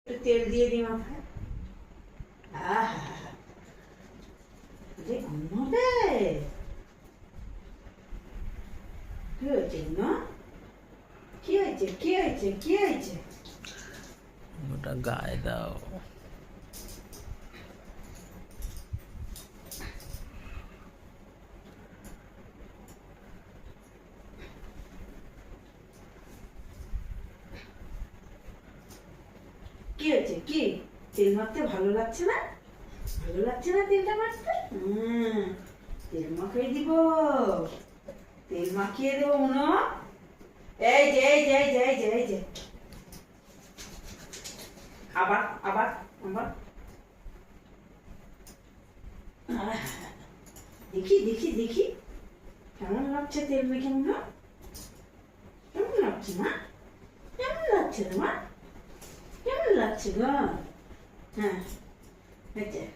একটু তেল দিয়ে দিই মাথায়। আহা, যে ঘুমাবে। কি হয়েছে না? কি হয়েছে কি হয়েছে কি হয়েছে? ওটা গায়ে দাও। কি হয়েছে কি? তেল মাখতে ভালো লাগছে না? ভালো লাগছে না তেলটা মাখতে? তেল মাখিয়ে দিব। তেল মাখিয়ে দেবো মনো। এই যে এই যে এই যে এই যে এই যে আবার আবার আবার দেখি দেখি দেখি কেমন লাগছে তেল মেখে মনো? কেমন লাগছে না? কেমন লাগছে তোমার? কেমন লাগছে গো? হ্যাঁ, হয়েছে।